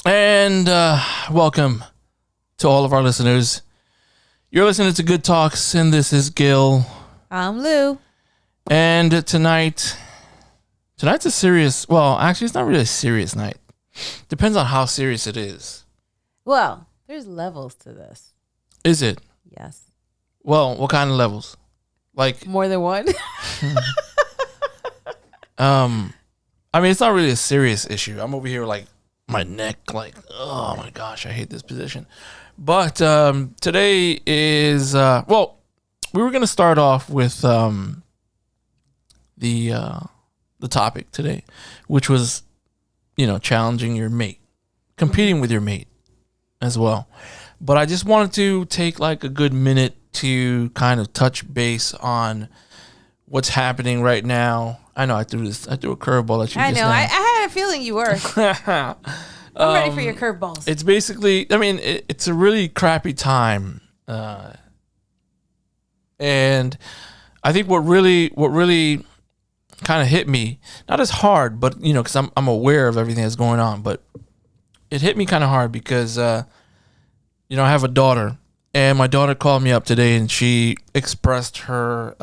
And welcome to all of our listeners. You're listening to Good Talks, and this is Gil. I'm Lou. And tonight's a serious, well, actually, it's not really a serious night. Depends on how serious it is. Well, there's levels to this. Is it? Yes. Well, what kind of levels? Like more than one? I mean, it's not really a serious issue. I'm over here like my neck, like, oh my gosh, I hate this position. But today is well, we were gonna start off with the topic today, which was, challenging your mate, competing with your mate as well. But I just wanted to take like a good minute to kind of touch base on what's happening right now. I know I threw a curveball at you. I know. I had a feeling you were. I'm ready for your curveballs. It's basically, I mean, it's a really crappy time. And I think what really kind of hit me, not as hard, but, because I'm aware of everything that's going on, but it hit me kind of hard because, I have a daughter, and my daughter called me up today and she expressed her,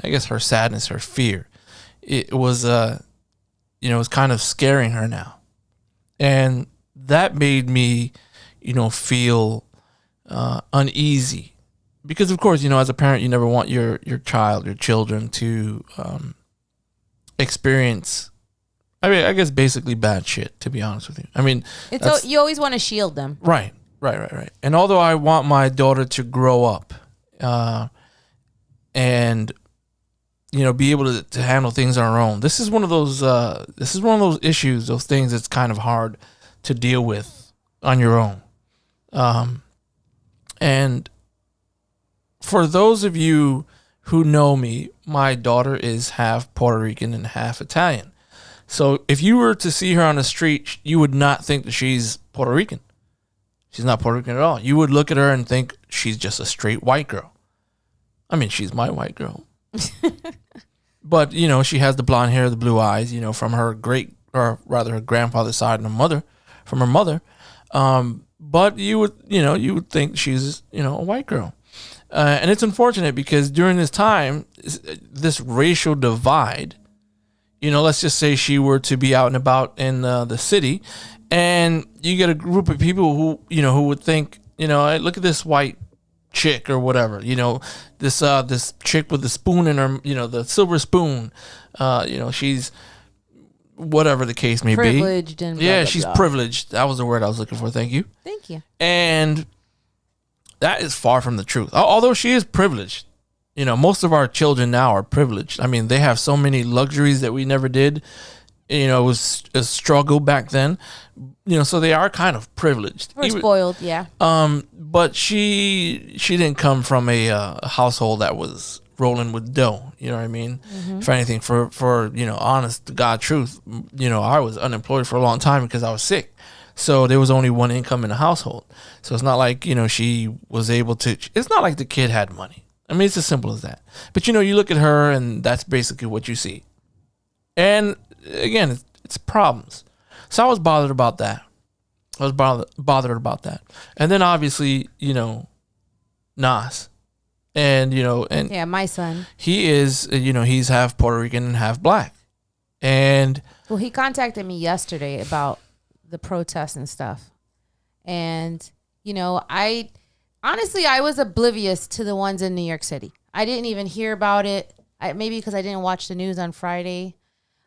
her sadness, her fear. It was, it was kind of scaring her now. And that made me, feel uneasy. Because, of course, as a parent, you never want your child, your children to experience, I guess, basically bad shit, to be honest with you. I mean, you always want to shield them. Right. And although I want my daughter to grow up and, be able to handle things on her own, this is one of those issues, those things that's kind of hard to deal with on your own. And for those of you who know me, my daughter is half Puerto Rican and half Italian. So if you were to see her on the street, you would not think that she's Puerto Rican. She's not Puerto Rican at all. You would look at her and think she's just a straight white girl. I mean, she's my white girl. But, she has the blonde hair, the blue eyes, from her her grandfather's side and from her mother. But you would think she's, a white girl. And it's unfortunate because during this time, this racial divide, let's just say she were to be out and about in the city, and you get a group of people who would think, hey, look at this white chick or whatever, this chick with the spoon in her, the silver spoon, she's whatever the case may privileged be. And yeah, blah, blah, she's blah. privileged. That was the word I was looking for. Thank you. And that is far from the truth. Although she is privileged, most of our children now are privileged. I mean, they have so many luxuries that we never did. It was a struggle back then, so they are kind of privileged. We're spoiled, yeah. But she didn't come from a household that was rolling with dough. You know what I mean? Mm-hmm. If anything, for honest to God truth, I was unemployed for a long time because I was sick. So there was only one income in the household. So it's not like, she was able to, it's not like the kid had money. I mean, it's as simple as that. But, you look at her and that's basically what you see. And again, it's problems. So I was bothered about that. And then obviously, Nas. And, yeah, my son. He is, he's half Puerto Rican and half black. And well, he contacted me yesterday about the protests and stuff. And, I was oblivious to the ones in New York City. I didn't even hear about it. Maybe because I didn't watch the news on Friday.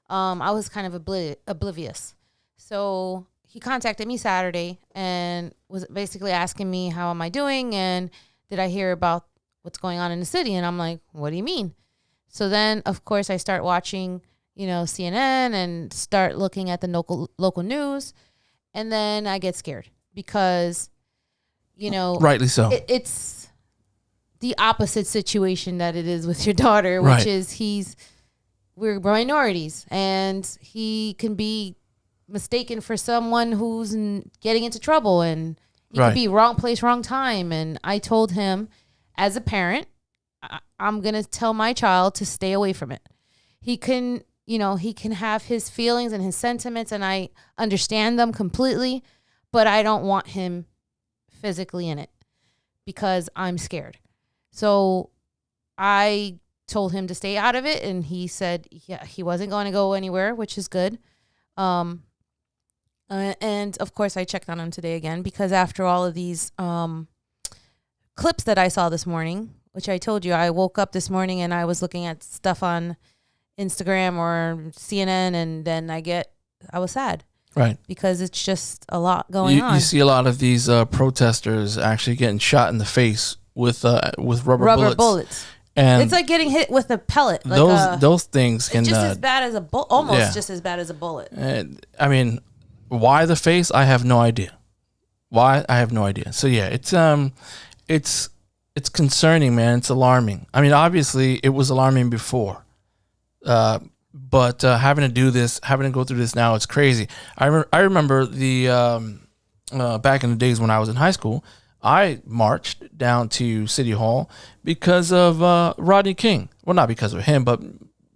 I was kind of oblivious. So he contacted me Saturday and was basically asking me, how am I doing? And did I hear about what's going on in the city? And I'm like, what do you mean? So then, of course, I start watching, CNN and start looking at the local news. And then I get scared because, rightly so. It's the opposite situation that it is with your daughter, which right. is we're minorities and he can be mistaken for someone who's getting into trouble and he right. could be wrong place, wrong time. And I told him as a parent, I'm going to tell my child to stay away from it. He can you know, he can have his feelings and his sentiments, and I understand them completely, but I don't want him physically in it because I'm scared. So I told him to stay out of it, and he said he wasn't going to go anywhere, which is good. And of course I checked on him today again because after all of these clips that I saw this morning, which I told you, I woke up this morning and I was looking at stuff on Instagram or CNN, and then I was sad. Right. Because it's just a lot going on. You see a lot of these protesters actually getting shot in the face with rubber bullets. And it's like getting hit with a pellet. Like those things can just as bad as a bullet. Almost just as bad as a bullet. I mean, why the face? I have no idea. Why? I have no idea. So yeah, it's concerning, man. It's alarming. I mean, obviously it was alarming before, but having to go through this now, it's crazy. I remember the back in the days when I was in high school, I marched down to City Hall because of Rodney King. Well, not because of him, but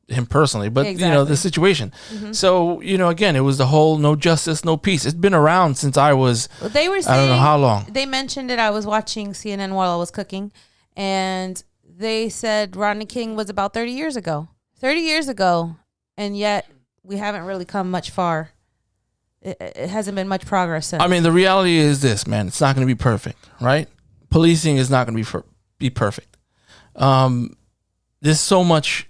him personally, but exactly. You know, the situation. Mm-hmm. So, you know, again, it was the whole no justice, no peace. It's been around since I was, they were saying, I don't know how long. They mentioned it. I was watching CNN while I was cooking, and they said Rodney King was about 30 years ago. 30 years ago, and yet we haven't really come much far. It hasn't been much progress since. I mean, the reality is this, man. It's not going to be perfect, right? Policing is not going to be perfect. There's so much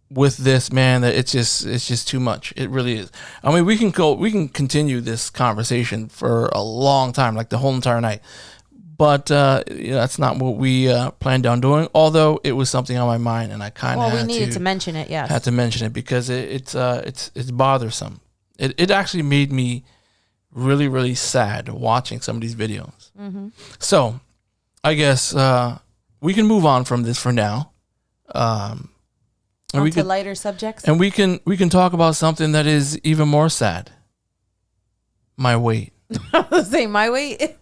with this, man, that it's just too much. It really is. I mean, we can continue this conversation for a long time, like the whole entire night. But that's not what we planned on doing. Although it was something on my mind, and I kind of we needed to mention it. Yes, had to mention it because it's bothersome. It actually made me really, really sad watching some of these videos. Mm-hmm. So I guess we can move on from this for now. And lighter subjects. And we can talk about something that is even more sad. My weight. I was saying my weight.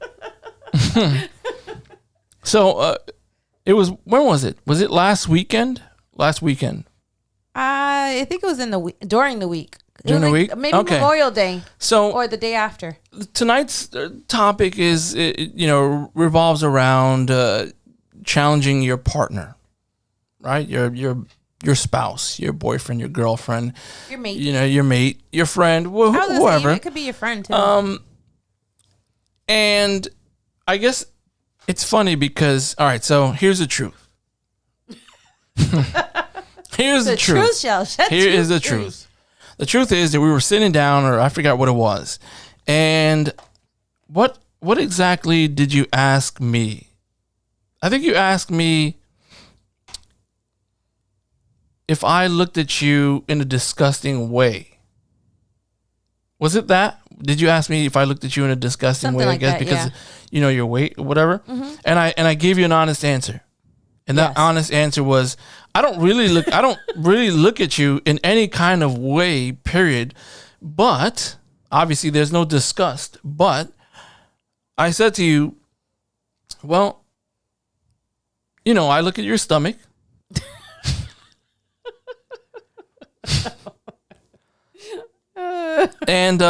So it was, when was it? Was it last weekend? Last weekend. I think it was during the week. During the week? Maybe okay. Memorial Day. So, or the day after. Tonight's topic is, revolves around challenging your partner, right? Your spouse, your boyfriend, your girlfriend. Your mate. Your mate, your friend, whoever. It could be your friend too. And I guess it's funny because, all right, so here's the truth. Here's the truth. Here is the truth. The truth is that we were sitting down, or I forgot what it was. And what exactly did you ask me? I think you asked me if I looked at you in a disgusting way. Was it that? Did you ask me if I looked at you in a disgusting Something way? Like I guess that, because yeah. Your weight, or whatever. Mm-hmm. And I gave you an honest answer. And that honest answer was, I don't really look at you in any kind of way, period. But obviously there's no disgust. But I said to you, well, I look at your stomach. And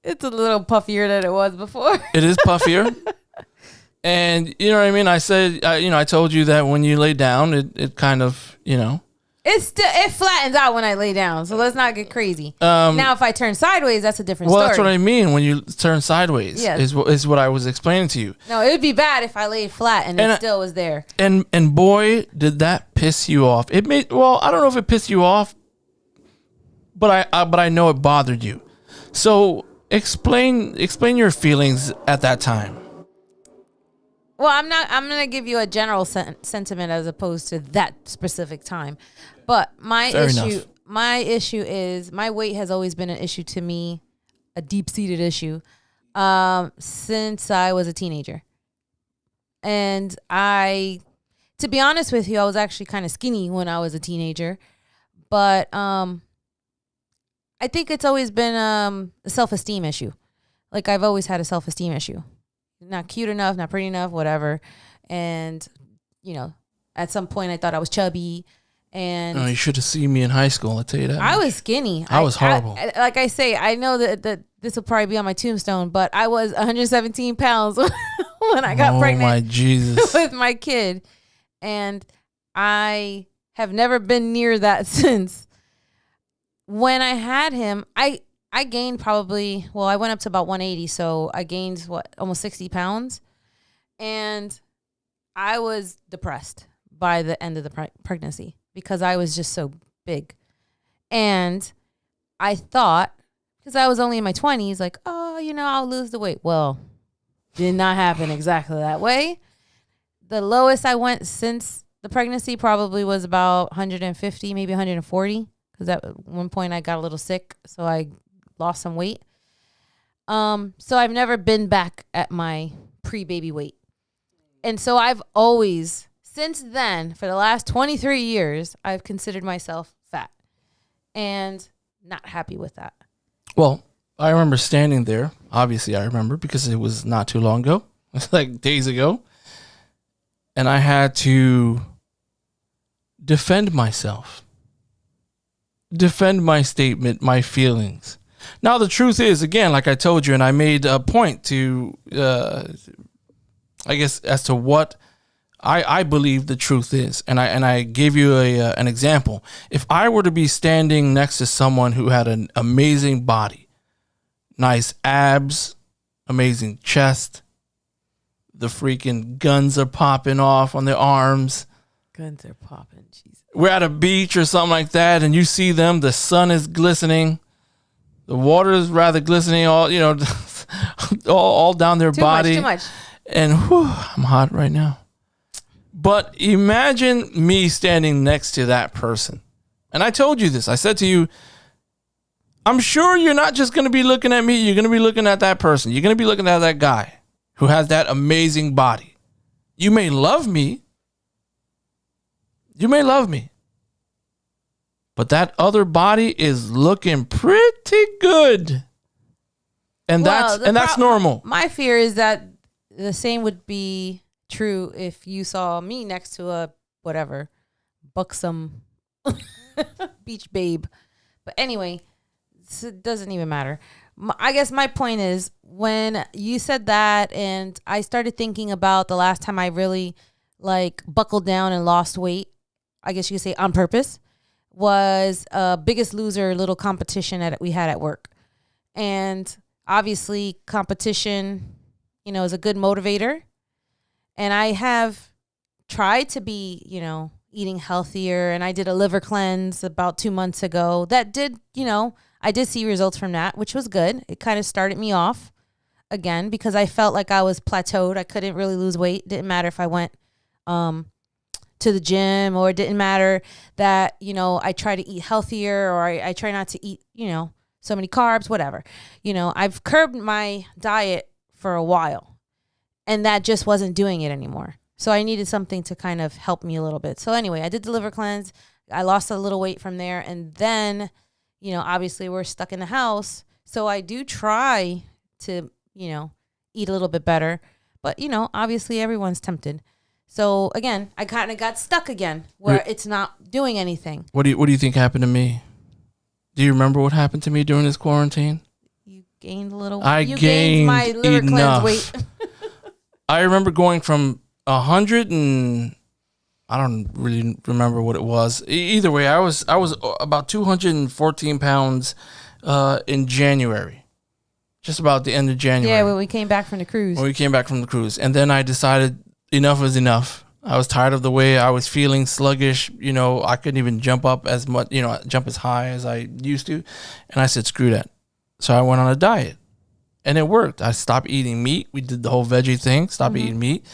it's a little puffier than it was before. It is puffier. And you know what I mean? I said, I told you that when you lay down, it kind of, it flattens out when I lay down. So let's not get crazy. Now, if I turn sideways, that's a different story. Well, that's what I mean. When you turn sideways, is what I was explaining to you. No, it would be bad if I laid flat and it still was there. And boy, did that piss you off. I don't know if it pissed you off, but I know it bothered you. So explain your feelings at that time. Well, I'm going to give you a general sentiment as opposed to that specific time. But my issue is my weight has always been an issue to me, a deep-seated issue, since I was a teenager. And to be honest with you, I was actually kind of skinny when I was a teenager. But I think it's always been a self-esteem issue. Like, I've always had a self-esteem issue. Not cute enough, not pretty enough, whatever. And, at some point I thought I was chubby. And you should have seen me in high school. I'll tell you that. I was skinny. I was horrible. Like I say, I know that this will probably be on my tombstone, but I was 117 pounds when I got pregnant. Oh my Jesus! With my kid, and I have never been near that since. When I had him, I gained probably, I went up to about 180, so I gained almost 60 pounds, and I was depressed by the end of the pregnancy because I was just so big. And I thought, because I was only in my 20s, like, I'll lose the weight. Well, did not happen exactly that way. The lowest I went since the pregnancy probably was about 150, maybe 140, because at one point I got a little sick, so I lost some weight. So I've never been back at my pre-baby weight. And so I've always, since then, for the last 23 years, I've considered myself fat and not happy with that. Well, I remember standing there. Obviously, I remember because it was not too long ago. It's like days ago. And I had to defend myself. Defend my statement, my feelings. Now, the truth is, again, like I told you, and I made a point to, I guess, as to what I believe the truth is. And I gave you an example. If I were to be standing next to someone who had an amazing body, nice abs, amazing chest, the freaking guns are popping off on their arms. Guns are popping, Jesus. We're at a beach or something like that, and you see them, the sun is glistening. The water is rather glistening, all all down their body. Too much. And I'm hot right now. But imagine me standing next to that person. And I told you this. I said to you, I'm sure you're not just going to be looking at me. You're going to be looking at that person. You're going to be looking at that guy who has that amazing body. You may love me. You may love me. But that other body is looking pretty good. And that's normal. My fear is that the same would be true if you saw me next to a whatever buxom beach babe. But anyway, it doesn't even matter. I guess my point is, when you said that and I started thinking about the last time I really buckled down and lost weight, I guess you could say on purpose, was Biggest Loser little competition that we had at work. And obviously competition, is a good motivator. And I have tried to be, eating healthier. And I did a liver cleanse about 2 months ago. That did, I did see results from that, which was good. It kind of started me off again because I felt like I was plateaued. I couldn't really lose weight. Didn't matter if I went to the gym, or it didn't matter that, I try to eat healthier, or I try not to eat, so many carbs, whatever. I've curbed my diet for a while, and that just wasn't doing it anymore. So I needed something to kind of help me a little bit. So anyway, I did the liver cleanse. I lost a little weight from there. And then, obviously we're stuck in the house. So I do try to, eat a little bit better. But, obviously everyone's tempted. So again, I kind of got stuck again where it's not doing anything. What do you think happened to me? Do you remember what happened to me during this quarantine? You gained a little. You gained my liver cleanse weight. I remember going from 100 and I don't really remember what it was. Either way, I was about 214 pounds in January, just about the end of January. Yeah, when we came back from the cruise. And then I decided enough was enough. I was tired of the way I was feeling, sluggish. I couldn't even jump up as much, jump as high as I used to. And I said, screw that. So I went on a diet. And it worked. I stopped eating meat. We did the whole veggie thing. Stopped eating meat.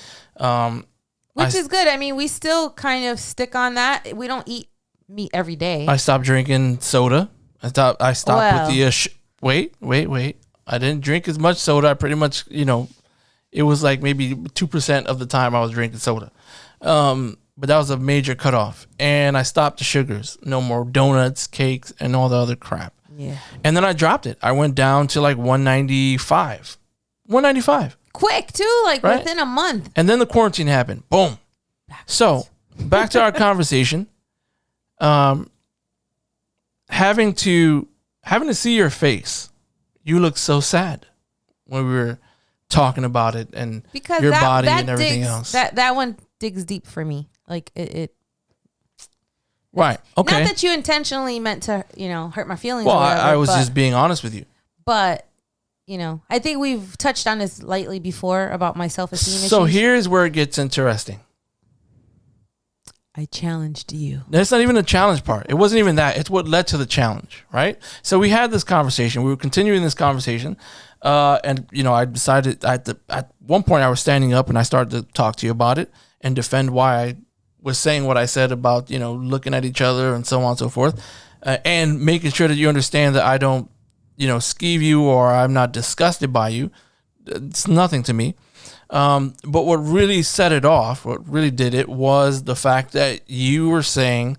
Which is good. I mean, we still kind of stick on that. We don't eat meat every day. I stopped drinking soda. I stopped with the... Wait. I didn't drink as much soda. I pretty much, it was like maybe 2% of the time I was drinking soda. But that was a major cutoff. And I stopped the sugars. No more donuts, cakes, and all the other crap. Yeah. And then I dropped it. I went down to like 195. 195. Quick, too, right? Within a month. And then the quarantine happened. Boom. So, back to our conversation. having to see your face. You look so sad when we were talking about it, and because your body and everything else. That one digs deep for me. Like it right. Okay. Not that you intentionally meant to, hurt my feelings. Well, or whatever, I was just being honest with you. But I think we've touched on this lightly before about my self-esteem issues. So here's where it gets interesting. I challenged you. That's not even the challenge part. It wasn't even that. It's what led to the challenge, right? So we had this conversation. We were continuing this conversation. And, I decided at one point I was standing up and I started to talk to you about it and defend why I was saying what I said about, looking at each other and so on and so forth. And making sure that you understand that I don't, skeeve you or I'm not disgusted by you. It's nothing to me. But what really set it off, what really did it, was the fact that you were saying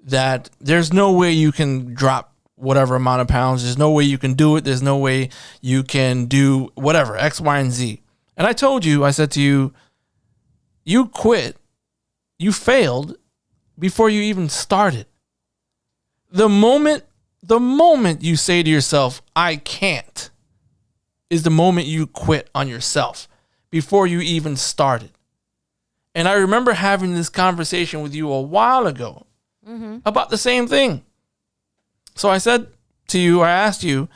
that there's no way you can drop whatever amount of pounds. There's no way you can do it. There's no way you can do whatever, X, Y, and Z. And I told you, I said to you, you quit. You failed before you even started. The moment you say to yourself, I can't, is the moment you quit on yourself before you even started. And I remember having this conversation with you a while ago about the same thing. So I said to you, I asked you,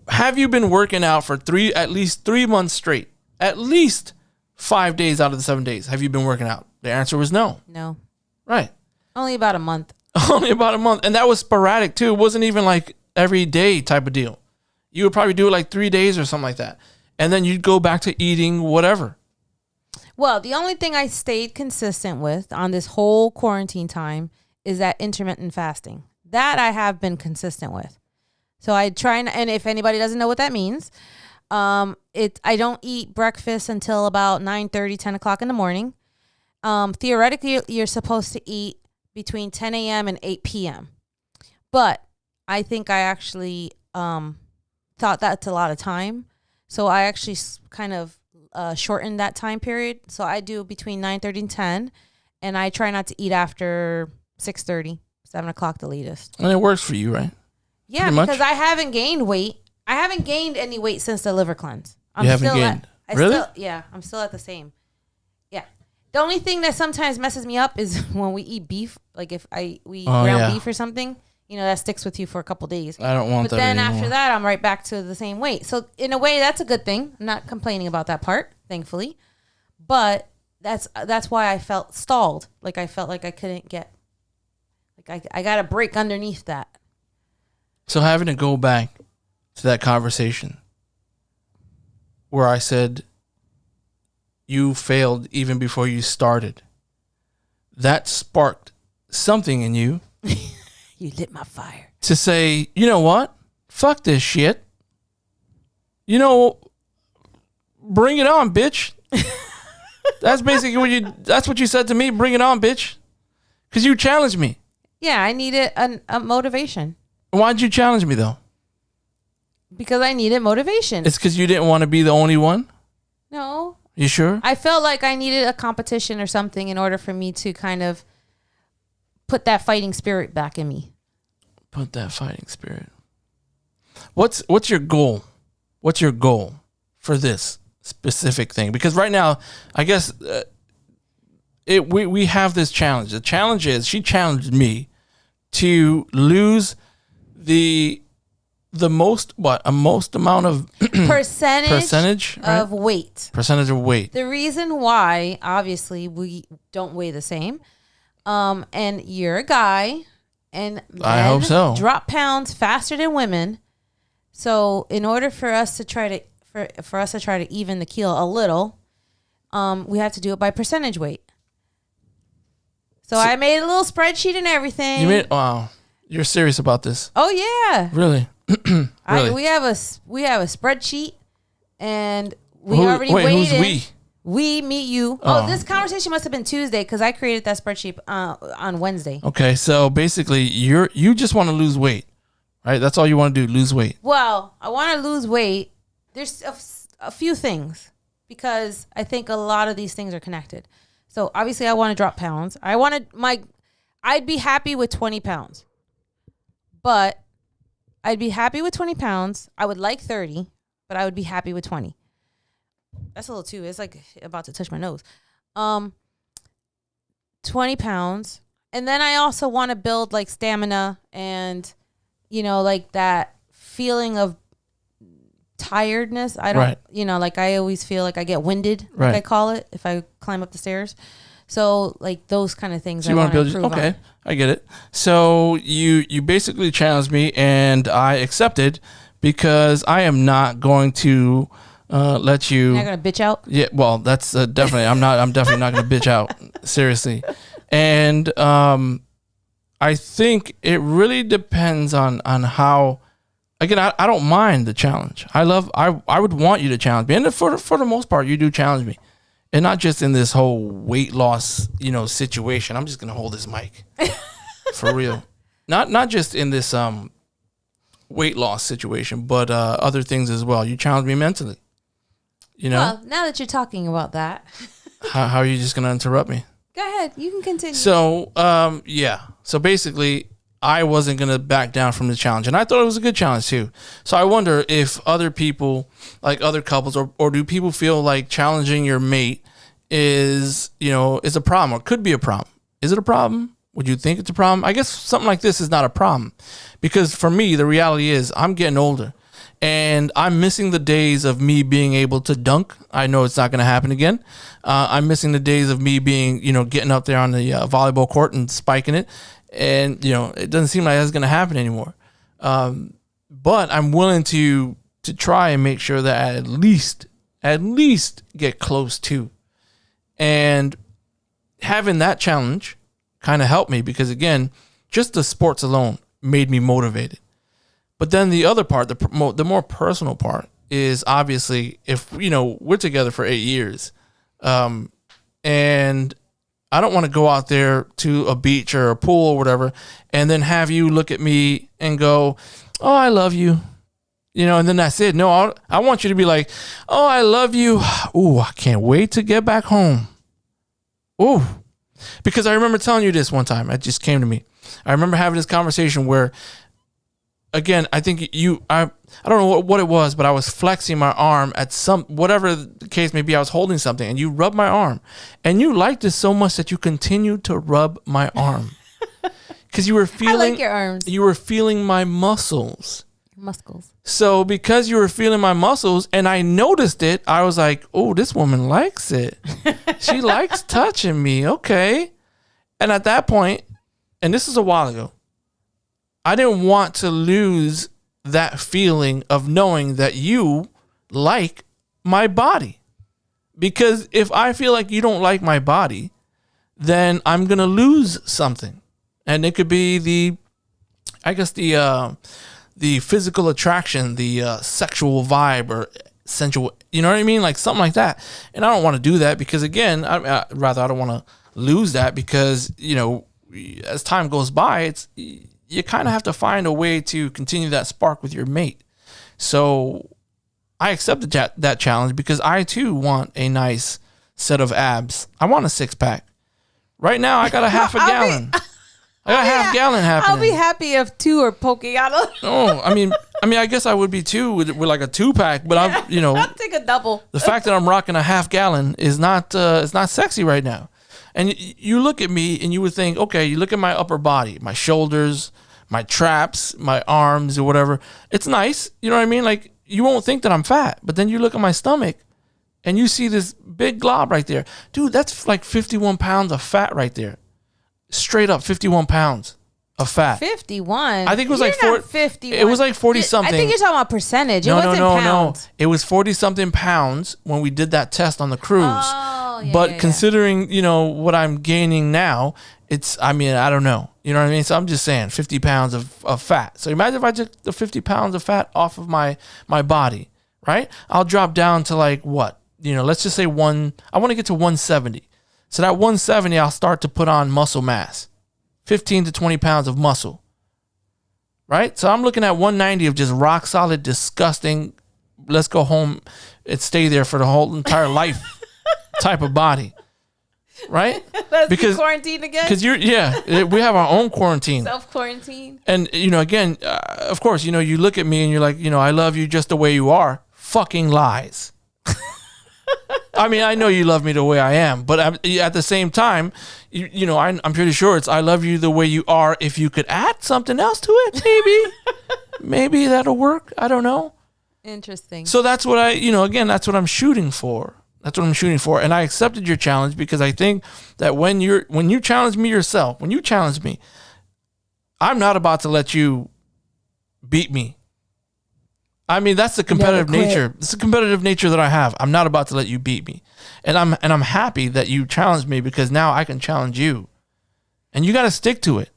have you been working out for at least 3 months straight? At least 5 days out of the 7 days. Have you been working out? The answer was no. No. Right. Only about a month. Only about a month. And that was sporadic too. It wasn't even like every day type of deal. You would probably do it like 3 days or something like that. And then you'd go back to eating whatever. Well, the only thing I stayed consistent with on this whole quarantine time is that intermittent fasting. That I have been consistent with. So I try and if anybody doesn't know what that means, I don't eat breakfast until about 9:30, 10 o'clock in the morning. Theoretically, you're supposed to eat between 10 a.m. and 8 p.m. But I think I actually thought that's a lot of time. So I actually kind of shortened that time period. So I do between 9:30 and 10. And I try not to eat after 6:30, 7 o'clock the latest. And it works for you, right? Yeah, pretty because much? I haven't gained weight. I haven't gained any weight since the liver cleanse. You haven't gained? Really? I'm still at the same. Yeah. The only thing that sometimes messes me up is when we eat beef. Like if we eat ground beef or something, that sticks with you for a couple days. I don't want that But then anymore. after that, I'm right back to the same weight. So in a way, that's a good thing. I'm not complaining about that part, thankfully. But that's why I felt stalled. Like I felt like I couldn't get, like I got a break underneath that. So having to go back to that conversation where I said you failed even before you started, that sparked something in you. You lit my fire. To say, you know what? Fuck this shit. Bring it on, bitch. That's basically that's what you said to me. Bring it on, bitch. Because you challenged me. Yeah, I needed a motivation. Why'd you challenge me, though? Because I needed motivation. It's because you didn't want to be the only one? No. You sure? I felt like I needed a competition or something in order for me to kind of put that fighting spirit back in me. Put that fighting spirit. What's your goal? What's your goal for this specific thing? Because right now, I guess we have this challenge. The challenge is she challenged me to lose the most amount of percentage right? of weight. Percentage of weight. The reason why, obviously, we don't weigh the same. And you're a guy, and men I hope so. Drop pounds faster than women. So in order for us to try to even the keel a little, we have to do it by percentage weight. So I made a little spreadsheet and everything. Wow. You're serious about this? Oh yeah. Really? Really? We have a spreadsheet, and we already weighed who's in. we? We, me, you. Oh, this conversation must have been Tuesday because I created that spreadsheet on Wednesday. Okay, so basically, you just want to lose weight, right? That's all you want to do, lose weight. Well, I want to lose weight. There's a few things because I think a lot of these things are connected. So obviously, I want to drop pounds. I I'd be happy with 20 pounds. But I'd be happy with 20 pounds. I would like 30, but I would be happy with 20. That's a little too. It's like about to touch my nose. 20 pounds. And then I also want to build like stamina and, like that feeling of tiredness. I don't, like I always feel like I get winded, like I call it, if I climb up the stairs. So like those kind of things. So you want to build? Okay, I get it. So you basically challenged me, and I accepted because I am not going to let you. You're not gonna bitch out. Yeah, well, that's definitely. I'm definitely not gonna bitch out. Seriously, and I think it really depends on how. Again, I don't mind the challenge. I would want you to challenge me, and for the most part, you do challenge me. And not just in this whole weight loss, situation. I'm just gonna hold this mic for real. Not just in this weight loss situation, but other things as well. You challenge me mentally. Well, now that you're talking about that, how are you just gonna interrupt me? Go ahead. You can continue. So yeah. So basically, I wasn't gonna back down from the challenge, and I thought it was a good challenge too. So I wonder if other people, like other couples, or do people feel like challenging your mate is a problem, or could be a problem? Is it a problem? Would you think it's a problem? I guess something like this is not a problem, because for me, the reality is I'm getting older, and I'm missing the days of me being able to dunk. I know it's not going to happen again. I'm missing the days of me being, getting up there on the volleyball court and spiking it. And, it doesn't seem like that's going to happen anymore. But I'm willing to try and make sure that I at least get close to. And having that challenge kind of helped me because, again, just the sports alone made me motivated. But then the other part, the more personal part, is obviously if, we're together for 8 years, and I don't want to go out there to a beach or a pool or whatever and then have you look at me and go, oh, I love you. And then that's it. No, I want you to be like, oh, I love you. Ooh, I can't wait to get back home. Ooh. Because I remember telling you this one time. It just came to me. I remember having this conversation where, again, I think I don't know what it was, but I was flexing my arm at whatever the case may be. I was holding something and you rubbed my arm and you liked it so much that you continued to rub my arm because you were feeling, I like your arms. You were feeling my muscles. Muscles. So because you were feeling my muscles and I noticed it, I was like, oh, this woman likes it. She likes touching me. Okay. And at that point, and this is a while ago, I didn't want to lose that feeling of knowing that you like my body. Because if I feel like you don't like my body, then I'm going to lose something. And it could be the physical attraction, the sexual vibe or sensual, you know what I mean? Like something like that. And I don't want to do that because, again, I don't want to lose that because, as time goes by, you kind of have to find a way to continue that spark with your mate. So I accepted that challenge because I too want a nice set of abs. I want a 6-pack. Right now, I got a half a gallon. I got a half gallon happening. I'll be happy if 2 are poking out. Oh, I mean, I guess I would be too with like a 2-pack, but I'll take a double. The fact that I'm rocking a half gallon is not sexy right now. And you look at me and you would think, okay, you look at my upper body, my shoulders, my traps, my arms or whatever. It's nice. You know what I mean? Like you won't think that I'm fat, but then you look at my stomach and you see this big glob right there. Dude, that's like 51 pounds of fat right there. Straight up 51 pounds of fat. 51? I think it was You're like 51. It was like 40 something. I think you're talking about percentage. It wasn't pounds. No. It was 40 something pounds when we did that test on the cruise. Oh, yeah. But considering, what I'm gaining now, I don't know. You know what I mean? So I'm just saying 50 pounds of fat. So imagine if I took the 50 pounds of fat off of my body, right? I'll drop down to like what? Let's just say I want to get to 170. So that 170, I'll start to put on muscle mass, 15 to 20 pounds of muscle, right? So I'm looking at 190 of just rock solid, disgusting, let's go home and stay there for the whole entire life type of body. right? Let's be quarantined again. Because we have our own quarantine. Self-quarantine. And, again, of course, you look at me and you're like, I love you just the way you are. Fucking lies. I mean, I know you love me the way I am, but at the same time, I'm pretty sure it's I love you the way you are. If you could add something else to it, maybe that'll work. I don't know. Interesting. So that's what that's what I'm shooting for. That's what I'm shooting for. And I accepted your challenge because I think that when you challenge me yourself, when you challenge me, I'm not about to let you beat me. I mean, that's the competitive nature. It's the competitive nature that I have. I'm not about to let you beat me. And I'm happy that you challenged me because now I can challenge you. And you got to stick to it.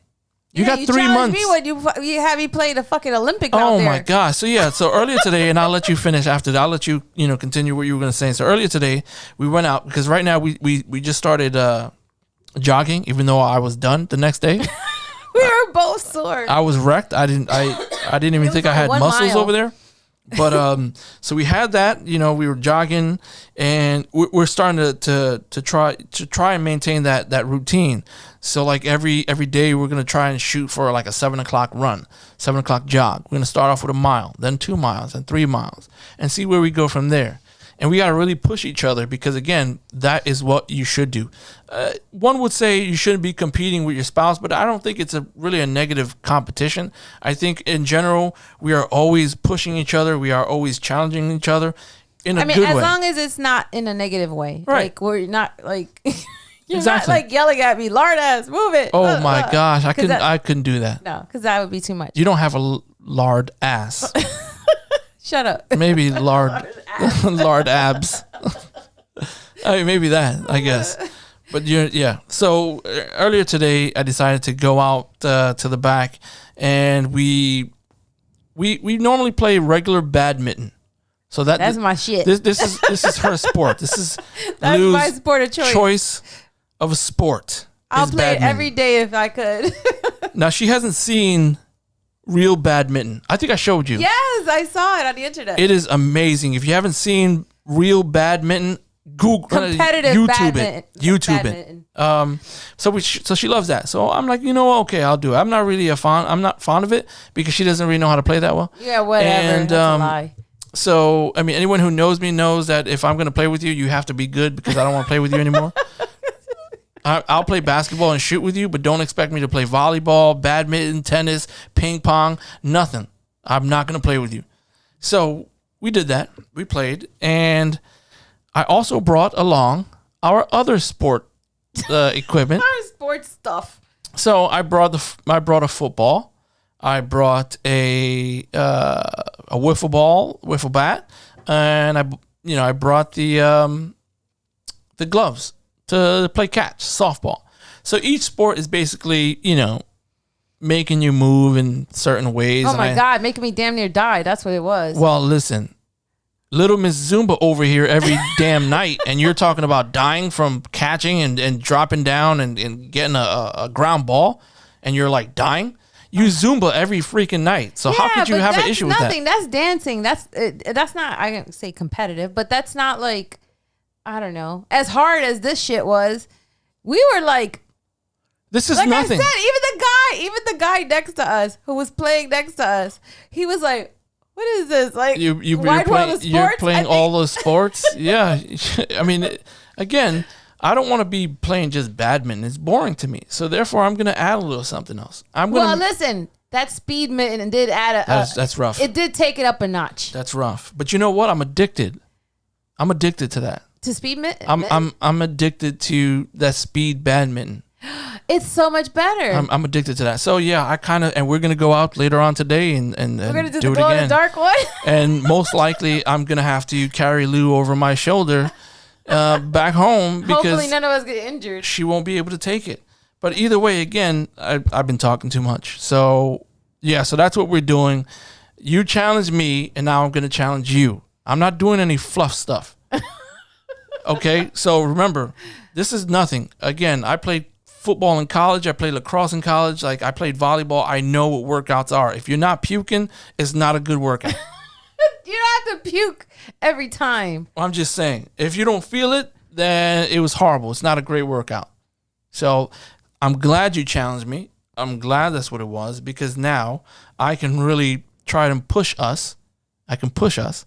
You got 3 months. Me when you have me play the fucking Olympic out there. Oh my gosh. So earlier today, and I'll let you finish after that. I'll let you, continue what you were going to say. So earlier today, we went out because right now we just started jogging, even though I was done the next day. We were both sore. I was wrecked. I didn't even think I had muscles over there. But so we had that, we were jogging, and we're starting to try and maintain that routine. So like every day we're gonna try and shoot for like a 7:00 run, 7:00 jog. We're gonna start off with 1 mile, then 2 miles, and 3 miles, and see where we go from there. And we gotta really push each other because again, that is what you should do. One would say you shouldn't be competing with your spouse, but I don't think it's really a negative competition. I think in general, we are always pushing each other. We are always challenging each other in a good way. As long as it's not in a negative way. Right. Like we're not like you're exactly. not like yelling at me, lard ass, move it. Oh my gosh, I couldn't do that. No, because that would be too much. You don't have a lard ass. Shut up. Maybe lard abs. I mean, maybe that, I guess. But So earlier today, I decided to go out to the back, and we normally play regular badminton. So that's my shit. This is her sport. This is that's Lou's my sport of choice of a sport. I'll play badminton. it every day if I could. Now she hasn't seen real badminton. I think I showed you. Yes, I saw it on the internet. It is amazing. If you haven't seen real badminton, Google competitive YouTube badminton. it. YouTube badminton. it. So she loves that. So I'm like, okay, I'll do it. I'm not fond of it because she doesn't really know how to play that well. Yeah, whatever. And that's a lie. so I mean, anyone who knows me knows that if I'm gonna play with you, you have to be good because I don't want to play with you anymore. I'll play basketball and shoot with you, but don't expect me to play volleyball, badminton, tennis, ping pong, nothing. I'm not going to play with you. So we did that. We played. And I also brought along our other sport equipment. Our sports stuff. So I brought a football. I brought a wiffle bat, and I brought the gloves to play catch, softball. So each sport is basically, making you move in certain ways. Oh my God, making me damn near die. That's what it was. Well, listen, little Miss Zumba over here every damn night, and you're talking about dying from catching and dropping down and getting a ground ball, and you're like dying. You Zumba every freaking night. So how could you have an issue with that? That's dancing. That's not, I can't say competitive, but that's not like, I don't know. As hard as this shit was, we were like, this is like nothing. I said, even the guy next to us who was playing next to us, he was like, what is this? Like, you're playing all those sports? Yeah. I mean, again, I don't want to be playing just badminton. It's boring to me. So therefore, I'm going to add a little something else. Listen, that speed mitten did add that's rough. It did take it up a notch. That's rough. But you know what? I'm addicted. I'm addicted to that. To speed mitten? I'm addicted to that speed badminton. It's so much better. I'm addicted to that. So yeah, and we're gonna go out later on today and we're gonna do the glow it again. In the dark one. And most likely, I'm gonna have to carry Lou over my shoulder back home because hopefully none of us get injured. She won't be able to take it. But either way, again, I've been talking too much. So yeah, so that's what we're doing. You challenged me, and now I'm gonna challenge you. I'm not doing any fluff stuff. Okay, so remember, this is nothing. Again, I played football in college. I played lacrosse in college. Like, I played volleyball. I know what workouts are. If you're not puking, it's not a good workout. You don't have to puke every time. I'm just saying, if you don't feel it, then it was horrible. It's not a great workout. So I'm glad you challenged me. I'm glad that's what it was, because now I can really try to push us. I can push us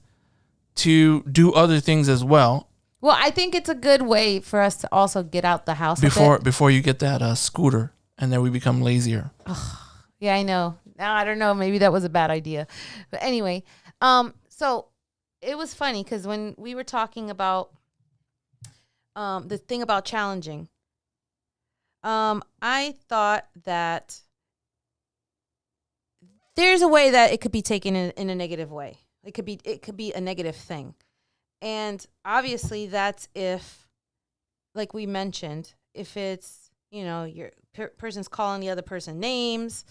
to do other things as well. Well, I think it's a good way for us to also get out the house before you get that scooter, and then we become lazier. Yeah, I know. Now I don't know. Maybe that was a bad idea, but anyway, so it was funny because when we were talking about the thing about challenging, I thought that there's a way that it could be taken in a negative way. It could be a negative thing. And obviously that's if, like we mentioned, if it's, your person's calling the other person names,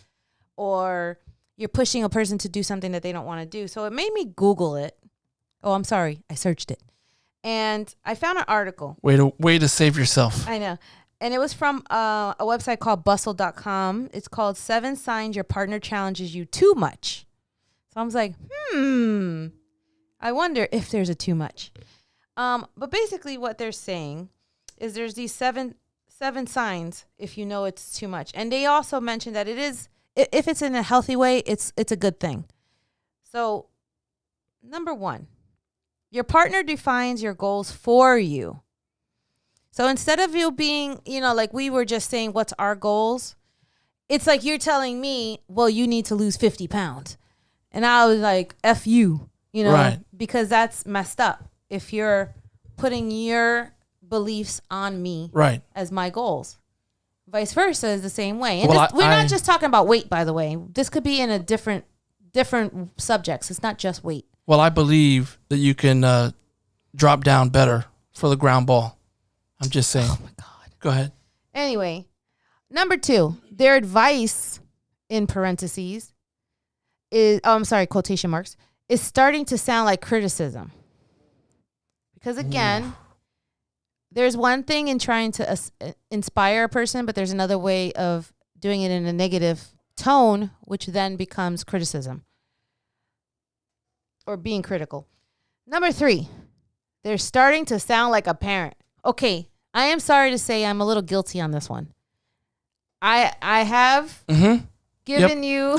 or you're pushing a person to do something that they don't want to do. So it made me Google it. Oh, I'm sorry. I searched it. And I found an article. Way to save yourself. I know. And it was from a website called bustle.com. It's called 7 Signs Your Partner Challenges You Too Much. So I was like, I wonder if there's a too much. But basically what they're saying is there's these seven signs if you know it's too much. And they also mentioned that it is, if it's in a healthy way, it's a good thing. So number 1, your partner defines your goals for you. So instead of you being, like we were just saying, what's our goals? It's like you're telling me, well, you need to lose 50 pounds. And I was like, F you, right. Because that's messed up. If you're putting your beliefs on me right. as my goals. Vice versa is the same way. And Well, we're not just talking about weight, by the way. This could be in a different subjects. It's not just weight. Well, I believe that you can drop down better for the ground ball. I'm just saying. Oh, my God. Go ahead. Anyway, number 2, their advice, in parentheses, is, quotation marks, is starting to sound like criticism. Because again, there's one thing in trying to inspire a person, but there's another way of doing it in a negative tone, which then becomes criticism or being critical. Number 3, they're starting to sound like a parent. Okay, I am sorry to say I'm a little guilty on this one. I have given you.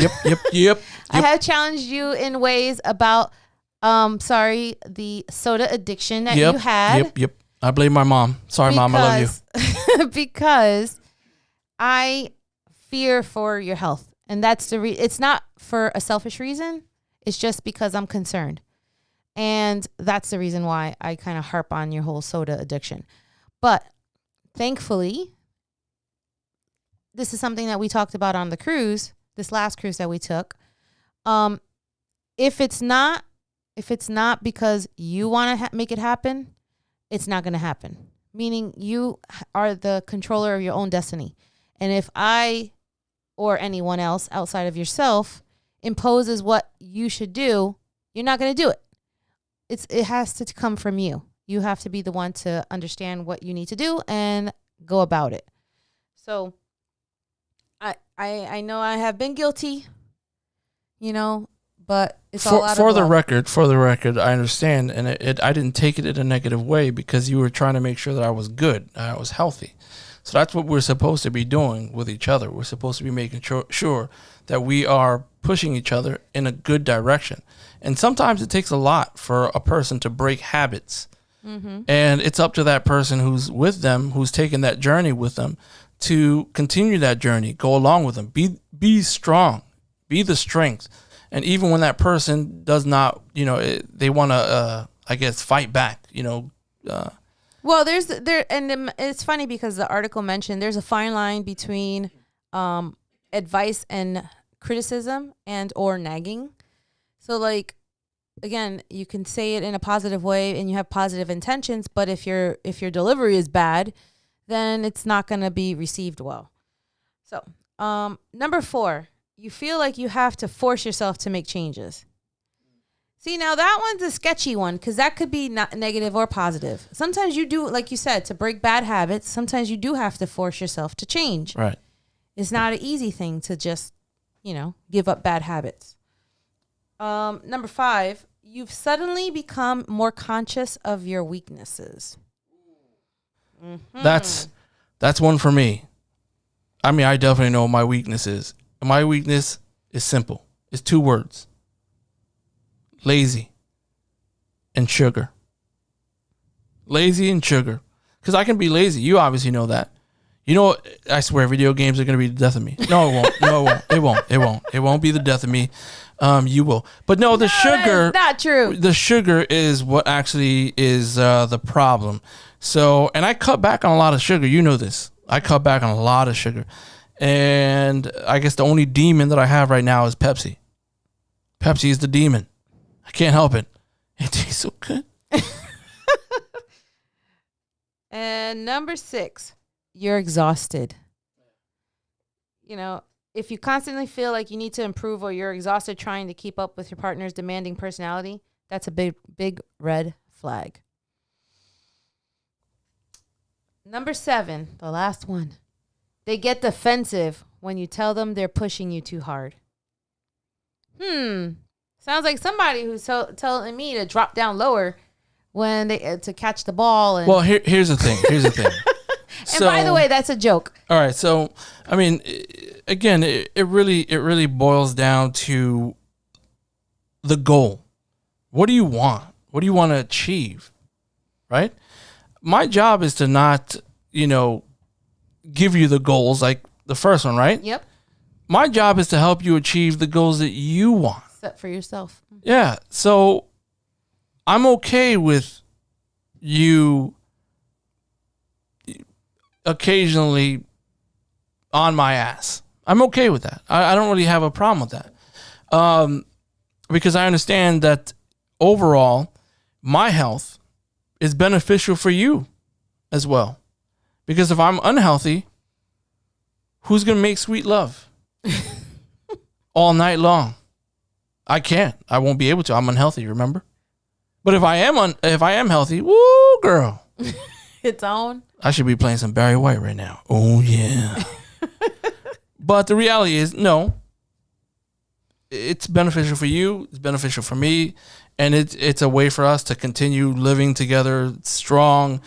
Yep. I have challenged you in ways about, the soda addiction that you had. Yep. I blame my mom. Sorry, Mom. I love you. Because I fear for your health. And that's it's not for a selfish reason. It's just because I'm concerned. And that's the reason why I kind of harp on your whole soda addiction. But thankfully, this is something that we talked about on the cruise, this last cruise that we took. If it's not because you want to make it happen, it's not going to happen. Meaning you are the controller of your own destiny. And if I or anyone else outside of yourself imposes what you should do, you're not going to do it. It has to come from you. You have to be the one to understand what you need to do and go about it. So I know I have been guilty, but it's all out of for the love. For the record, I understand, and I didn't take it in a negative way because you were trying to make sure that I was good, I was healthy. So that's what we're supposed to be doing with each other. We're supposed to be making sure that we are pushing each other in a good direction. And sometimes it takes a lot for a person to break habits. Mm-hmm. And it's up to that person who's with them, who's taking that journey with them, to continue that journey, go along with them, be strong, be the strength. And even when that person does not, they want to, fight back, Well, it's funny because the article mentioned there's a fine line between advice and criticism and or nagging. So like, again, you can say it in a positive way and you have positive intentions, but if your delivery is bad, then it's not going to be received well. So, number 4, you feel like you have to force yourself to make changes. See, now that one's a sketchy one because that could be not negative or positive. Sometimes you do, like you said, to break bad habits, sometimes you do have to force yourself to change. Right. It's not an easy thing to just, give up bad habits. Number 5, you've suddenly become more conscious of your weaknesses. That's one for me. I mean, I definitely know what my weakness is. My weakness is simple. It's 2 words. Lazy and sugar. Lazy and sugar. Because I can be lazy. You obviously know that. You know what? I swear video games are going to be the death of me. No, it won't. No, it won't. It won't. It won't. It won't be the death of me. You will. But no, the sugar. Not true. The sugar is what actually is the problem. So, and I cut back on a lot of sugar. You know this. I cut back on a lot of sugar. And I guess the only demon that I have right now is Pepsi. Pepsi is the demon. I can't help it. It tastes so good. And number 6, you're exhausted. You know, if you constantly feel like you need to improve or you're exhausted trying to keep up with your partner's demanding personality, that's a big red flag. Number 7, the last one. They get defensive when you tell them they're pushing you too hard. Sounds like somebody who's telling me to drop down lower when they to catch the ball. And well, here's the thing. And by the way, that's a joke. All right. So, I mean, again, it really boils down to the goal. What do you want? What do you want to achieve? Right? My job is to not, give you the goals like the first one, right? Yep. My job is to help you achieve the goals that you want. Set for yourself. Yeah. So I'm okay with you occasionally on my ass. I'm okay with that. I don't really have a problem with that. Because I understand that overall, my health is beneficial for you as well. Because if I'm unhealthy, who's going to make sweet love all night long? I can't. I won't be able to. I'm unhealthy, remember? But if I am healthy, woo, girl. It's on. I should be playing some Barry White right now. Oh, yeah. But the reality is, no. It's beneficial for you. It's beneficial for me. And it's a way for us to continue living together strong,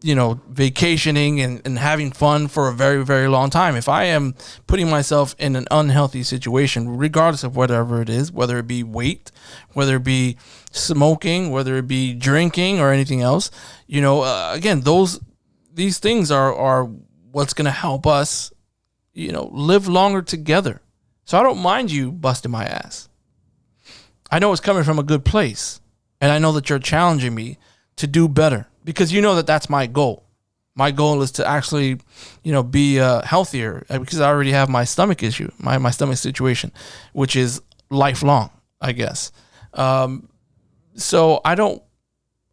vacationing and having fun for a very, very long time. If I am putting myself in an unhealthy situation, regardless of whatever it is, whether it be weight, whether it be smoking, whether it be drinking or anything else, again, these things are what's going to help us, live longer together. So I don't mind you busting my ass. I know it's coming from a good place, and I know that you're challenging me to do better. Because you know that that's my goal. My goal is to actually, be healthier because I already have my stomach issue, my stomach situation, which is lifelong, I guess. So I don't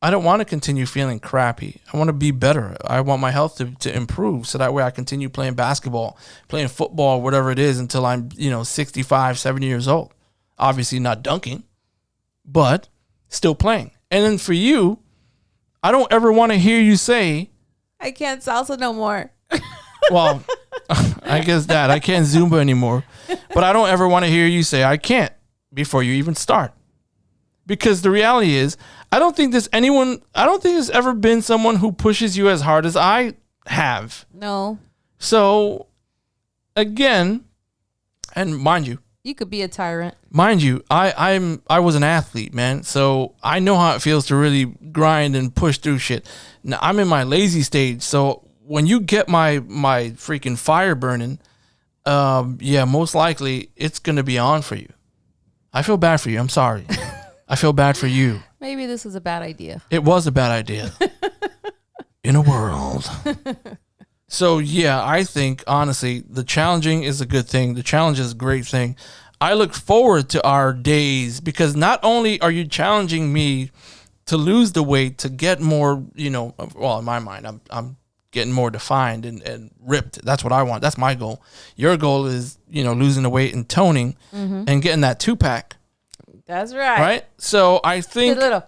want to continue feeling crappy. I want to be better. I want my health to improve so that way I continue playing basketball, playing football, whatever it is until I'm, 65, 70 years old. Obviously not dunking, but still playing. And then for you, I don't ever want to hear you say, I can't salsa no more. Well, I guess that. I can't Zumba anymore. But I don't ever want to hear you say, I can't, before you even start. Because the reality is, I don't think there's ever been someone who pushes you as hard as I have. No. So, again, and mind you, you could be a tyrant. Mind you, I was an athlete, man. So I know how it feels to really grind and push through shit. Now I'm in my lazy stage. So when you get my freaking fire burning, most likely it's gonna be on for you. I feel bad for you. I'm sorry. I feel bad for you. Maybe this was a bad idea. It was a bad idea. In a world. So, yeah, I think, honestly, the challenging is a good thing. The challenge is a great thing. I look forward to our days because not only are you challenging me to lose the weight, to get more, well, in my mind, I'm getting more defined and ripped. That's what I want. That's my goal. Your goal is, losing the weight and toning and getting that 2-pack. That's right. Right? So, I think the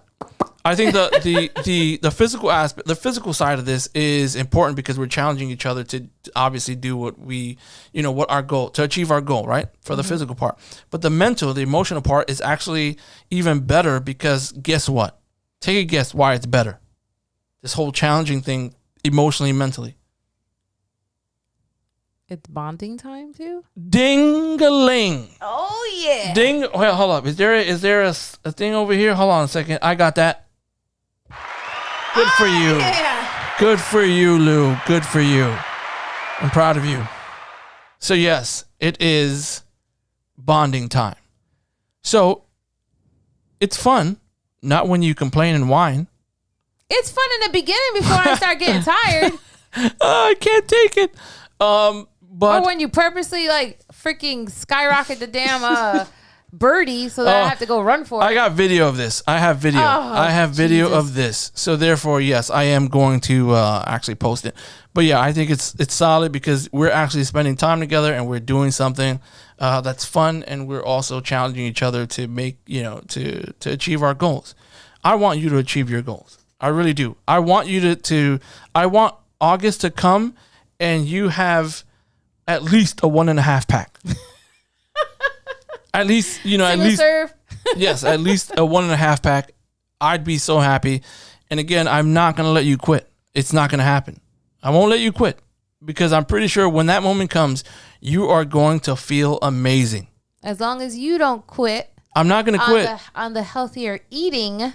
physical aspect, the physical side of this is important because we're challenging each other to obviously do what we, what our goal, to achieve our goal, right? For the physical part. But the mental, the emotional part is actually even better because guess what? Take a guess why it's better. this whole challenging thing emotionally, mentally. It's bonding time too. Ding-a-ling. Oh yeah. Ding. Wait, hold up. Is there a thing over here? Hold on a second. I got that. Good for you. Yeah. Good for you, Lou. Good for you. I'm proud of you. So yes, it is bonding time. So it's fun, not when you complain and whine. It's fun in the beginning before I start getting tired. I can't take it. But or when you purposely like freaking skyrocket the damn birdie so that I have to go run for it. I got video of this. I have video. I have video Jesus. of this. So therefore, yes, I am going to actually post it. But yeah, I think it's solid because we're actually spending time together and we're doing something that's fun, and we're also challenging each other to make to achieve our goals. I want you to achieve your goals. I really do. I want you I want August to come and you have at least a 1.5 pack. At least, at least serve. yes, at least a 1.5 pack. I'd be so happy. And again, I'm not gonna let you quit. It's not gonna happen. I won't let you quit because I'm pretty sure when that moment comes, you are going to feel amazing. As long as you don't quit. I'm not gonna quit on the healthier eating.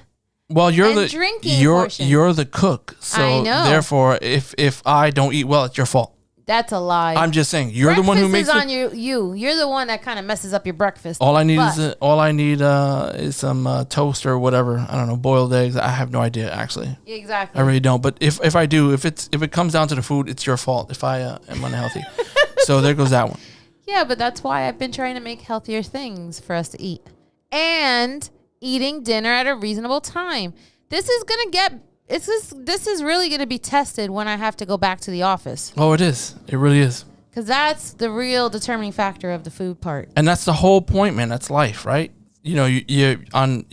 Well, you're and the drinking you're portion. you're the cook. So I know. therefore, if I don't eat well, it's your fault. That's a lie. I'm just saying you're the one who makes breakfast it. is on you. You're the one that kind of messes up your breakfast. All I need is some toast or whatever. I don't know, boiled eggs. I have no idea actually. Exactly. I really don't. But if I do, if it comes down to the food, it's your fault if I am unhealthy. So there goes that one. Yeah, but that's why I've been trying to make healthier things for us to eat. And eating dinner at a reasonable time. This is really gonna be tested when I have to go back to the office. Oh, it is. It really is. Because that's the real determining factor of the food part. And that's the whole point, man. That's life, right? You're going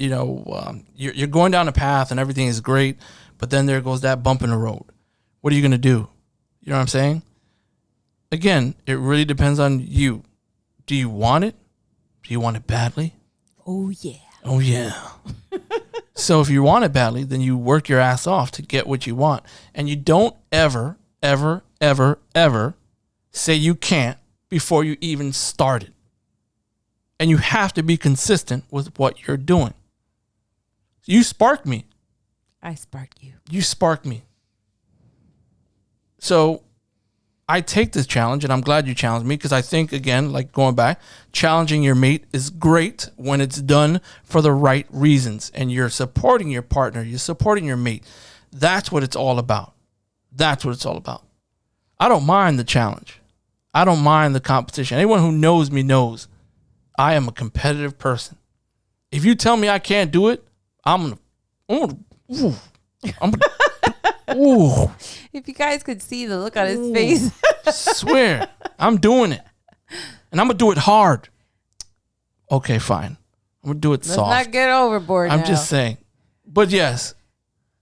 down a path and everything is great, but then there goes that bump in the road. What are you gonna do? You know what I'm saying? Again, it really depends on you. Do you want it? Do you want it badly? Oh yeah. Oh yeah. So if you want it badly, then you work your ass off to get what you want. And you don't ever, ever, ever, ever say you can't before you even started. And you have to be consistent with what you're doing. You sparked me. I sparked you. You sparked me. So I take this challenge, and I'm glad you challenged me because I think, again, like going back, challenging your mate is great when it's done for the right reasons and you're supporting your partner, you're supporting your mate. That's what it's all about. That's what it's all about. I don't mind the challenge. I don't mind the competition. Anyone who knows me knows I am a competitive person. If you tell me I can't do it, I'm gonna ooh. If you guys could see the look on his face. Swear, I'm doing it. And I'm going to do it hard. Okay, fine. I'm going to do it Let's soft. not get overboard I'm now. just saying. But yes,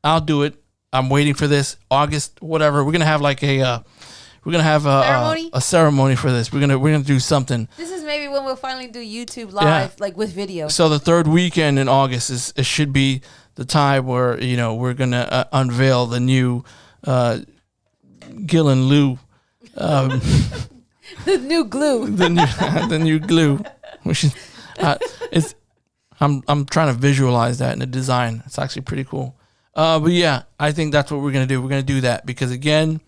I'll do it. I'm waiting for this August, whatever. We're going to have like Ceremony? a ceremony for this. We're going to do something. This is maybe when we'll finally do YouTube live, like with video. So the third weekend in August it should be the time where, we're going to unveil the new Gil and Lou. The new glue. the new glue. Which is, I'm trying to visualize that in the design. It's actually pretty cool. But yeah, I think that's what we're gonna do. We're gonna do that because again,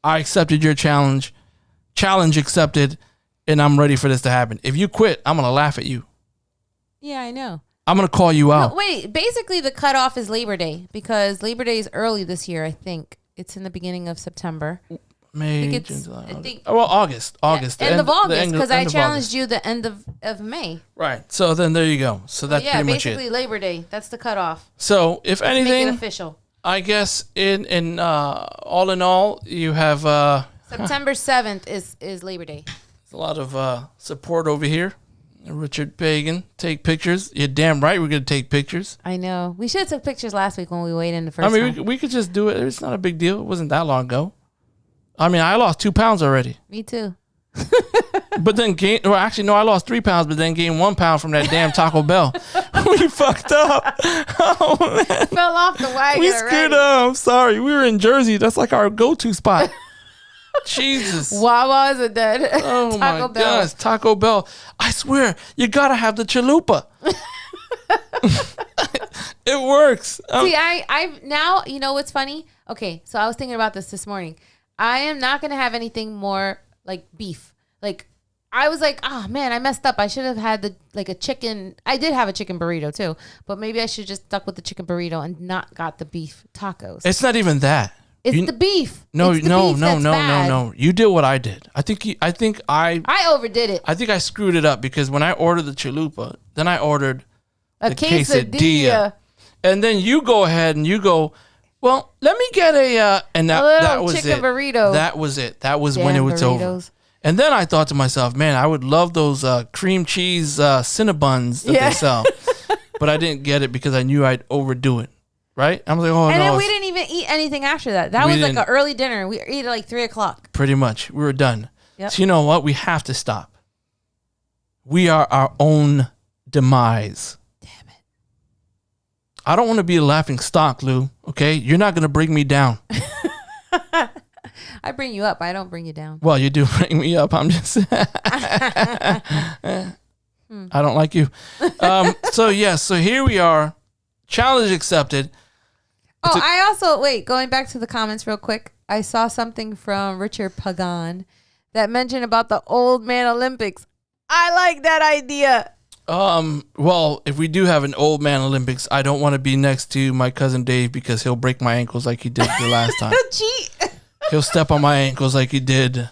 I accepted your challenge. Challenge accepted, and I'm ready for this to happen. If you quit, I'm gonna laugh at you. Yeah, I know. I'm gonna call you out. No, wait, basically the cutoff is Labor Day because Labor Day is early this year. I think it's in the beginning of September. May, June, June, July, August. August. August. End of August because I end of challenged August. you the end of May. Right. So then there you go. So that's pretty much basically it. Labor Day. That's the cutoff. So if Make it anything, official. I guess in all in all, you have September 7th is Labor Day. a lot of support over here. Richard Pagan, take pictures. You're damn right we're going to take pictures. I know. We should have took pictures last week when we weighed in the first I mean, time. we could just do it. It's not a big deal. It wasn't that long ago. I mean, I lost 2 pounds already. Me too. But then I lost 3 pounds, but then gained 1 pound from that damn Taco Bell. We fucked up. Oh, man. Fell off the wagon. We screwed up. I'm sorry. We were in Jersey. That's like our go-to spot. Jesus. Wawa is dead. Oh my gosh. Taco Bell. I swear, you gotta have the chalupa. It works. See, I've now, you know what's funny? Okay, so I was thinking about this morning. I am not going to have anything more like beef. Like, I was like, oh man, I messed up. I should have had a chicken. I did have a chicken burrito too, but maybe I should just stuck with the chicken burrito and not got the beef tacos. It's not even that. It's the beef. No, it's the no, beef no, that's no, bad. no. You did what I did. I overdid it. I think I screwed it up because when I ordered the chalupa, then I ordered A the quesadilla. And then you go ahead and you go, well, let me get and that was chicken it. Burrito. That was it. That was when it was burritos. over. And then I thought to myself, man, I would love those cream cheese Cinnabons that they sell. But I didn't get it because I knew I'd overdo it. Right? I was like, oh, and no. then we didn't even eat anything after that. That was like an early dinner. We ate at like 3:00. Pretty much. We were done. Yep. So you know what? We have to stop. We are our own demise. Damn it. I don't want to be a laughing stock, Lou. Okay? You're not going to bring me down. I bring you up. I don't bring you down. Well, you do bring me up. I'm just... I don't like you. So here we are. Challenge accepted. I also, going back to the comments real quick. I saw something from Richard Pagan that mentioned about the old man Olympics. I like that idea. Well, if we do have an old man Olympics, I don't want to be next to my cousin Dave because he'll break my ankles like he did the last time. Cheat. He'll step on my ankles like he did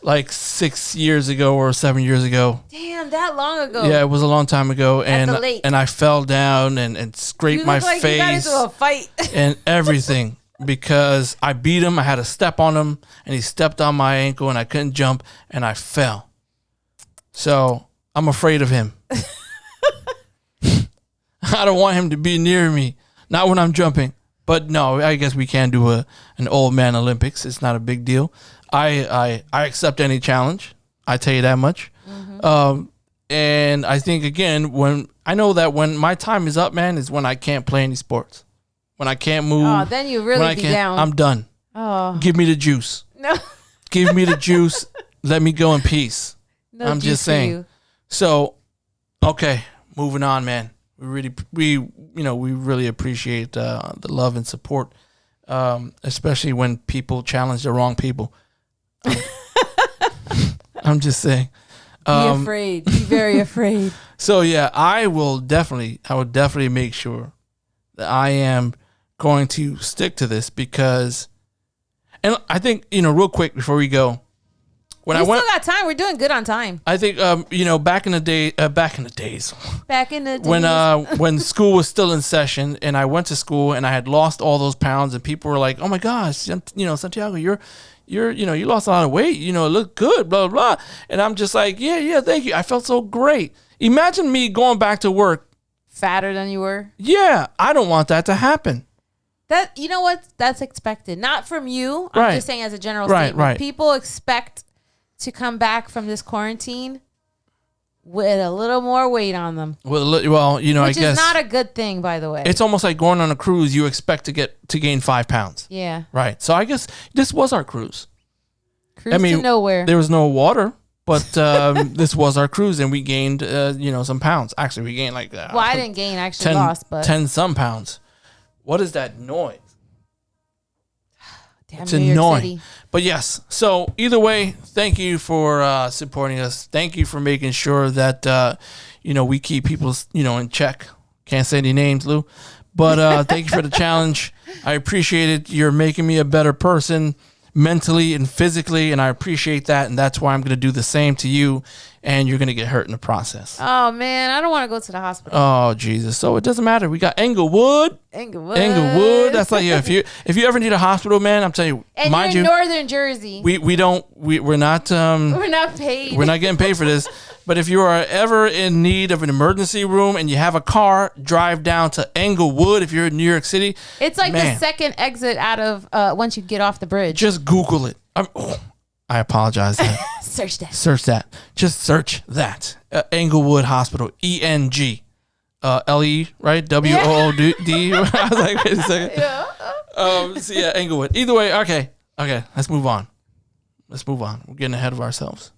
like 6 years ago or 7 years ago. Damn, that long ago. Yeah, it was a long time ago. At the lake. And I fell down and scraped my like face. You got into a fight. And everything because I beat him. I had to step on him and he stepped on my ankle and I couldn't jump and I fell. So I'm afraid of him. I don't want him to be near me. Not when I'm jumping. But no, I guess we can do an old man Olympics. It's not a big deal. I accept any challenge. I tell you that much. Mm-hmm. And I think again, when my time is up, man, is when I can't play any sports. When I can't move. Oh, then you really be down. I'm done. Oh. Give me the juice. No. Give me the juice. Let me go in peace. No I'm juice just saying. So, okay, moving on, man. We really appreciate the love and support, especially when people challenge the wrong people. I'm just saying. Be afraid. Be very afraid. So yeah, I will definitely make sure that I am going to stick to this because, and I think real quick before we go, we still got time. We're doing good on time. I think back in the days when school was still in session and I went to school and I had lost all those pounds and people were like, oh my gosh, Santiago, you lost a lot of weight, it looked good, blah, blah, blah. And I'm just like, yeah, thank you. I felt so great. Imagine me going back to work. Fatter than you were? Yeah, I don't want that to happen. That, you know what? That's expected. Not from you. I'm just saying as a general statement. Right. People expect to come back from this quarantine with a little more weight on them. Well, I guess. Which is not a good thing, by the way. It's almost like going on a cruise. You expect to gain 5 pounds. Yeah. Right. So I guess this was our cruise. Cruise to nowhere. There was no water, but this was our cruise, and we gained, some pounds. Actually, we gained like. I didn't gain. I actually lost, but 10 some pounds. What is that noise? Damn, it's New York annoying. City. But yes, so either way, thank you for supporting us. Thank you for making sure that we keep people in check. Can't say any names, Lou, but thank you for the challenge. I appreciate it. You're making me a better person mentally and physically, and I appreciate that. And that's why I'm going to do the same to you. And you're going to get hurt in the process. Oh, man. I don't want to go to the hospital. Oh, Jesus. So it doesn't matter. We got Englewood. That's like, if you ever need a hospital, man, I'm telling you. And mind you're in you, Northern Jersey. We're not. We're not paid. We're not getting paid for this. But if you are ever in need of an emergency room and you have a car, drive down to Englewood if you're in New York City. It's like the second exit out of once you get off the bridge. Just Google it. I apologize. Search that. Just search that. Englewood Hospital. ENG. LE, right? WOOD. I was like, wait a second. So yeah, Englewood. Either way, okay. Let's move on. We're getting ahead of ourselves.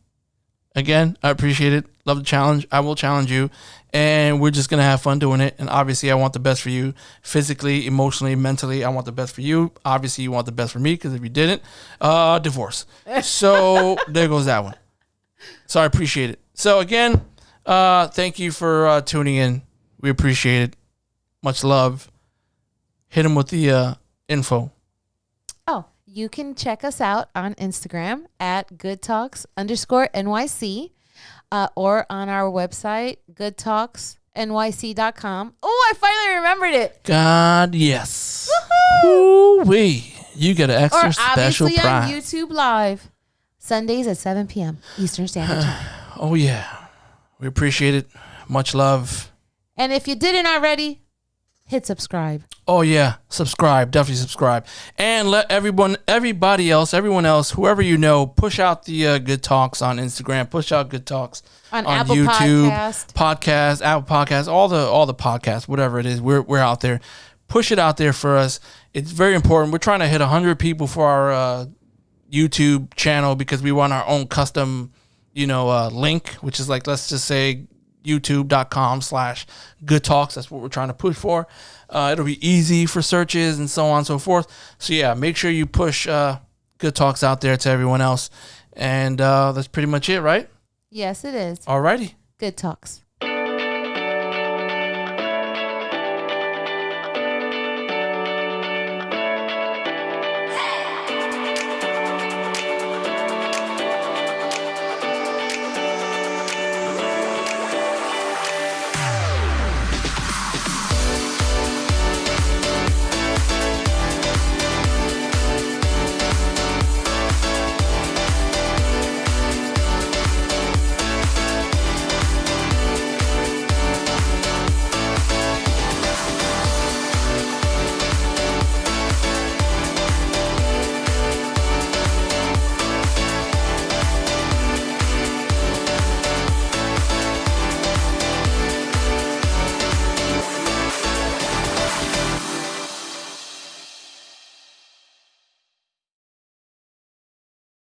Again, I appreciate it. Love the challenge. I will challenge you, and we're just gonna have fun doing it. And obviously, I want the best for you, physically, emotionally, mentally. I want the best for you. Obviously, you want the best for me, because if you didn't, divorce. So there goes that one. So I appreciate it. So again, thank you for tuning in. We appreciate it. Much love. Hit him with the info. Oh, you can check us out on Instagram at goodtalks_NYC or on our website, goodtalksnyc.com. Oh, I finally remembered it. God, yes. Woo-wee. You get an extra special obviously prize. on YouTube Live, Sundays at 7 p.m. Eastern Standard Time. Oh, yeah. We appreciate it. Much love. And if you didn't already, hit subscribe. Oh, yeah. Subscribe. Definitely subscribe. And let everyone else, whoever you know, push out the Good Talks on Instagram. Push out Good Talks on Apple YouTube, Podcast, Apple Podcasts, all the podcasts, whatever it is. We're out there. Push it out there for us. It's very important. We're trying to hit 100 people for our YouTube channel, because we want our own custom, link, which is like, let's just say youtube.com/good talks. That's what we're trying to push for. It'll be easy for searches and so on and so forth. So yeah, make sure you push Good Talks out there to everyone else. And that's pretty much it, right? Yes, it is. Alrighty. Good Talks.